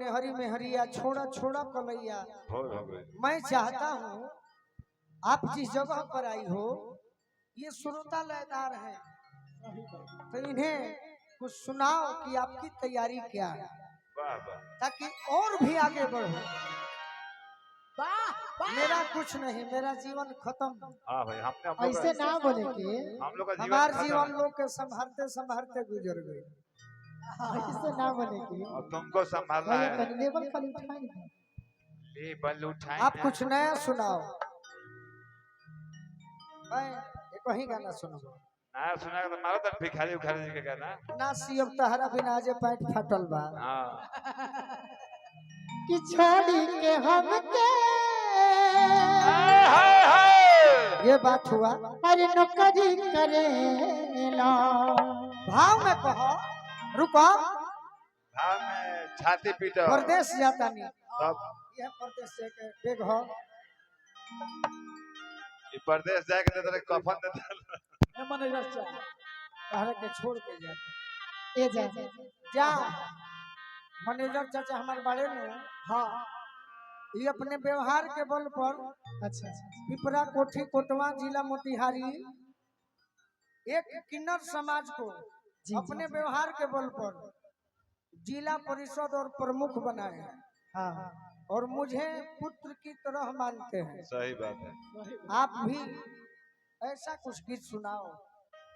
नेहरी में हरिया छोड़ा छोड़ा कलैया। मैं चाहता हूँ आप जिस जगह पर आई हो ये श्रोता लयदार है, तो इन्हें कुछ सुनाओ कि आपकी तैयारी क्या है, ताकि और भी आगे बढ़ो। मेरा कुछ नहीं, मेरा जीवन खत्म। हाँ भाई, हमने ऐसे ना बोले कि हम लोग का हमारे जीवन लोग के संभालते संभालते गुजर गए। ऐसे ना बोले कि और तुमको संभालना भैया है। पहले लेवल खाली उठाई ना। लेवल उठाएं। आप कुछ नया सुनाओ। मैं एक वही गाना सुनूंगा ना सुना तो मारो तो भिखारी उखारी जी के गाना। ना सियब तहरा बिना आज पैंट फाटल बा। हाँ कि छोड़ी के हमके ये बात हुआ। अरे नौकरी करेला भाव में कहो, रुको। हाँ मैं छाती पीटो। परदेश जाता नहीं, तब यह परदेश से के बेग हो। ये परदेश जाके तेरे कफन दे। तहरा के छोड़ के जाता। ए जा जा मैनेजर चाचा हमारे बारे में। हाँ, ये अपने व्यवहार के बल पर अच्छा पिपरा कोठी कोटवा जिला मोतिहारी एक किन्नर समाज को जी, अपने व्यवहार के बल पर जिला परिषद और प्रमुख बनाए हैं। हाँ और मुझे पुत्र की तरह मानते हैं। सही बात है। आप भी ऐसा कुछ गीत सुनाओ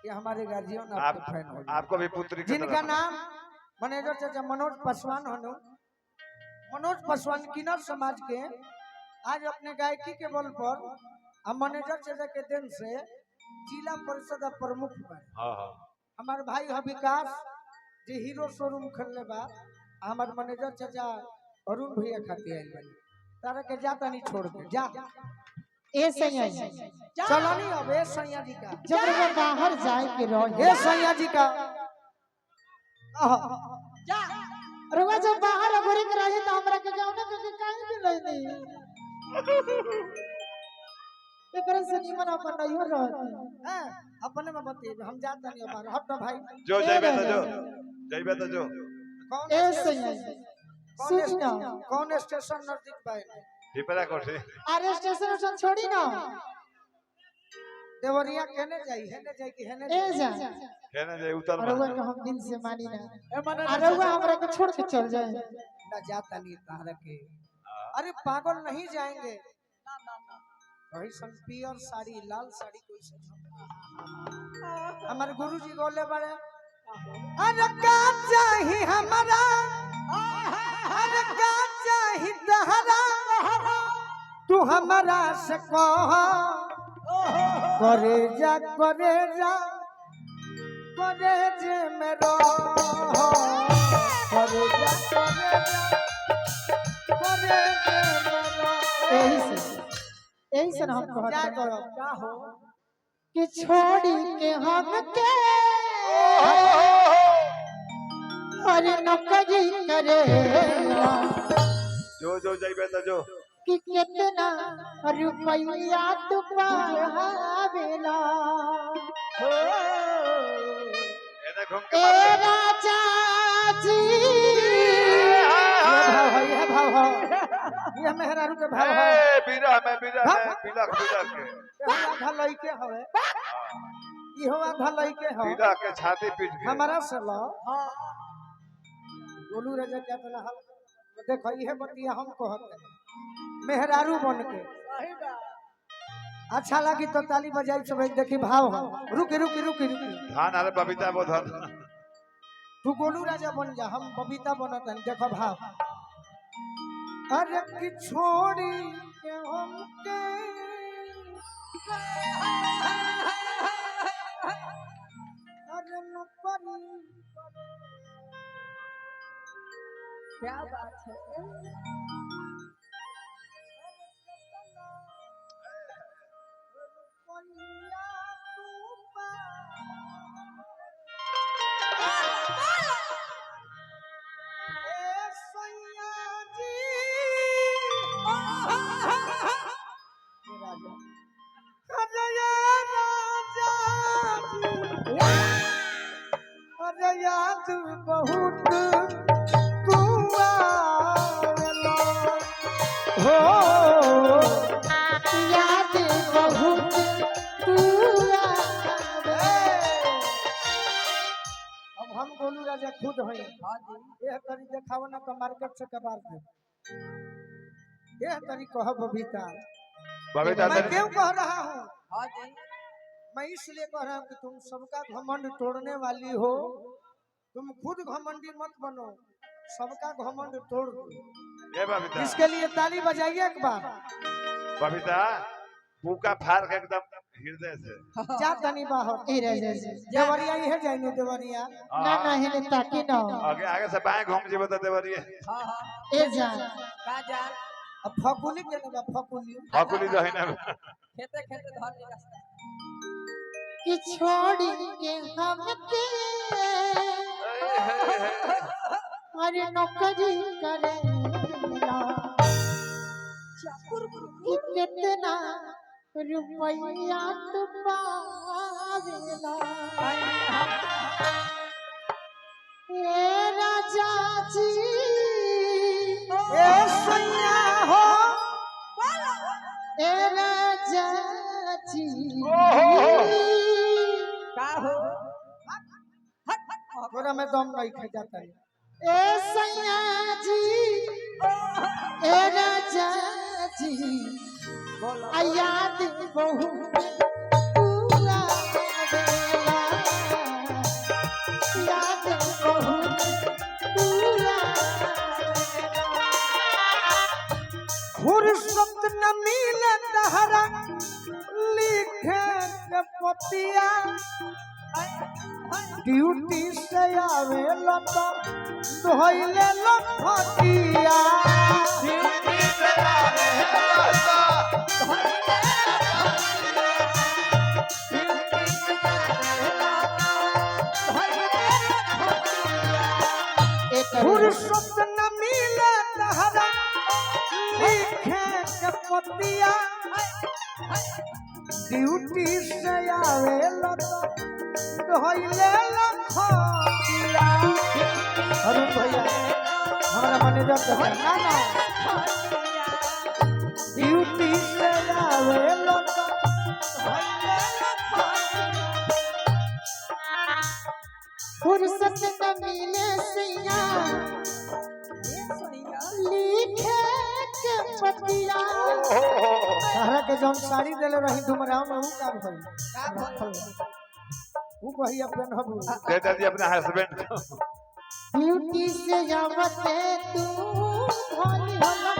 कि हमारे गार्जियन आपके फैन हो जाए। आपको भी पुत्री की जिनका नाम मैनेजर चाचा मनोज पासवान हो। मनोज पासवान किन्नर समाज के आज अपने गायकी के बल पर हम मैनेजर चाचा के दिन से जिला परिषद प्रमुख बने। हाँ हाँ हमारे भाई है विकास जी हीरो शोरूम खोलने बा। हमारे मैनेजर चाचा अरुण भैया खाती आई बनी। तारा के जाता नहीं छोड़ के जा। ए सैया चलो नहीं अब ए सैया जी का जब वो बाहर जाए के रहे ए सैया जी का रुआ जब बाहर अगोरी के रहे तो हमरा के जाओ ना के काहे के लेनी एकरा से निमन अपन नहीं हो रहती हैं अपने में बतिए हम जाता नहीं बाहर। हट तो भाई जो जाइबे तो जो जाइबे तो जो। कौन ए सैया सुन ना कौन स्टेशन नजदीक बा? पिपरा कोठी। आर स्टेशन उसन छोड़ी ना देवरिया केने जाई हेने जाई कि हेने ए जा कहने जे उतर रुआ के हम दिन से मानी ना आ रुआ हमरा के छोड़ के चल जाए ना जाता नहीं तारा के। अरे पागल नहीं जाएंगे। वही सन पियर साड़ी लाल साड़ी कोई हमारे गुरुजी गोले बड़े। अरे का चाही हमारा, अरे का चाही तहरा, तू हमारा से कह। करे जा करे जे मेरो करे जा करे जे मेरो। यही से हम क्या कहते करो क्या हो कि छोड़ी के हमके अरे नौकरी करेला जो जो जाइबे तो जो। कि कितना रुपया तू पावेला एने घूम के ए राजा जी ये भाव है ये मेहरारू के भाव है। ए बिरह में बिलक के आधा लइके हवे इहो आधा लइके ह बिरह के छाती पीट के। हमारा से लो। गोलू राजा क्या तना हम देखो ये बतिया हम कहत मेहरारू बन के अच्छा लगी तो ताली बजाई सब देखी भाव है। रुकी रुकी रुकी रुकी धान अरे बबीता बोधन। तू गोलू राजा बन जा हम बबीता बनत हन। देखो भाव। अरे कि छोड़ी के हमके अरे नौकरी क्या बात है। अरे याद बहुत तू हो याद बहुत तू आवे। अब हम गोलू राजा खुद हैं यह तरी देखाव ना तो मार्केट से कबार दे यह तरी कह बबीता बबीता मैं क्यों कह रहा हूँ मैं इसलिए कह रहा हूँ कि तुम सबका घमंड तोड़ने वाली हो तुम खुद घमंडी मत बनो सबका घमंड तोड़ दो ये बबीता इसके लिए ताली बजाइए एक बार बबीता पूका फाड़ के एकदम हृदय से जा तनी बाहर ए रे रे रे। देवरिया ही है जाइनो देवरिया ना ना हेले ताकि ना आगे आगे से बाएं घूम जीव तो देवरिए ए जान अब फकुली के ना फकुली हकुली जो है ना खेते खेते धर ले रास्ता कि छोड़ के हमके अरे नौकरी करेला कि कितना रुपया तू पावेला ए राजा जी ए सैया हो ए राजा जी का हो तोरा में दम नहीं खा जाता है ए सैया जी ए राजा जी याद बहुत तू आवेला याद बहुत तू आवेला फुर्सत न मिले तहरा लिखे के पतिया ड्यूटी से आवे लता धोइले लफटिया फुर्सत न मिले तहरा लिखे के पतिया ड्यूटी से आवे लता धोइले लफटिया अरुण भैया हमारा मैनेजर कहे ना ना ड्यूटी से आवे लता धोइले लफटिया फुर्सत न मिले सैया लिखे के पतिया तारा के जौन साड़ी देले रही डुमराव में ऊ काम भइल ऊ कही अपन हबू दे दी अपने हस्बैंड को ब्यूटी से जावते तू भोली होला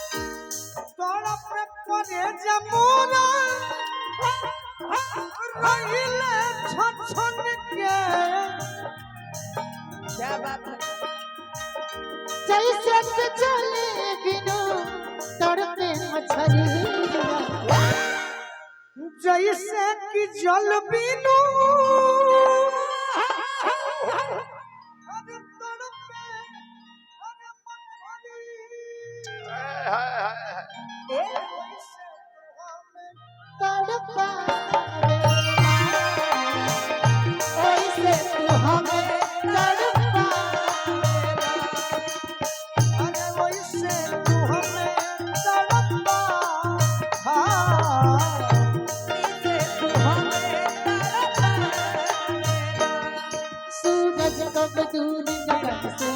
तोरा पे करे जमुना रहिले छछन के क्या बात है जैसे से चले बिनु तड़पे मछलिया जैसे कि जल बिनु अरे तड़पे अरे मछली तड़पा ऐसे तू हमें तड़पा अरे वैसे तू हमें तड़पा हाँ सूरज कब दूर गगन से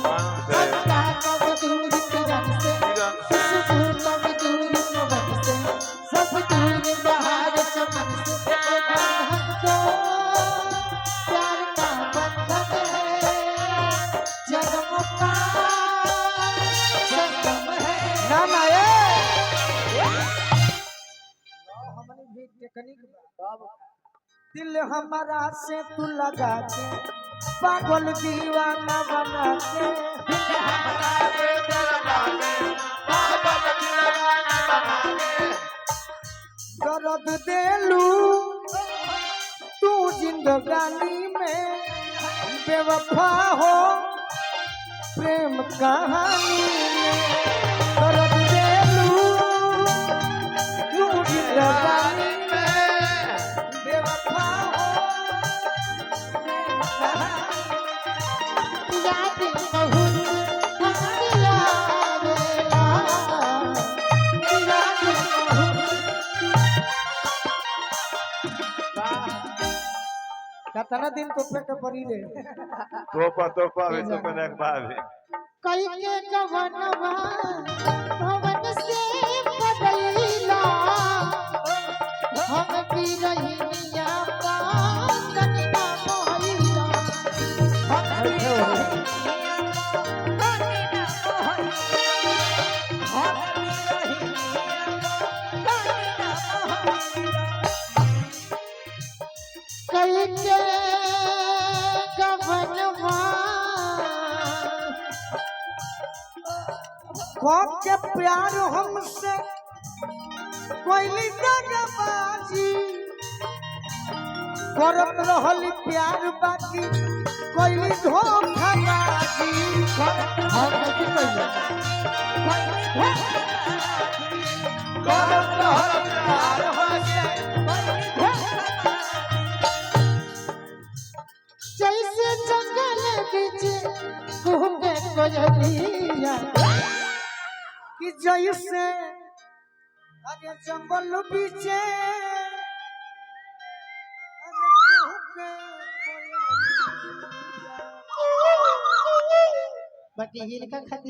अंधा कब दूर किरण से खुशबू कब दूर पवन से सब दूर बहार चमन से बंधन तो प्यार का बंधन है जन्म का संगम है ना ना हमने भी टेक्निक दिल हमारा से तू लगा के पागल दीवाना बना के दर्द देलू तू जिंदगानी में बेवफा हो प्रेम कहानी में दर्द देलू तू जिंदगानी कतना दिन तो पे के पड़ी रे तो अभी तो मैंने एक बार भी कई के गवनवा भवन से बदलीला हम भी रहिया पातनिया मोहिला हम भी कई के गवनवा कौन के प्यार हमसे कोई दगाबाजी करत रहली प्यार बाकी कोई धोखाबाजी हम नहीं कहिए करत रहली प्यार हमसे जैसे जंगल बीच घूमे कोयलिया कि जैसे अरे जंगल बीचे अरे कुहके कोयलिया। बाकी हिनका खातिर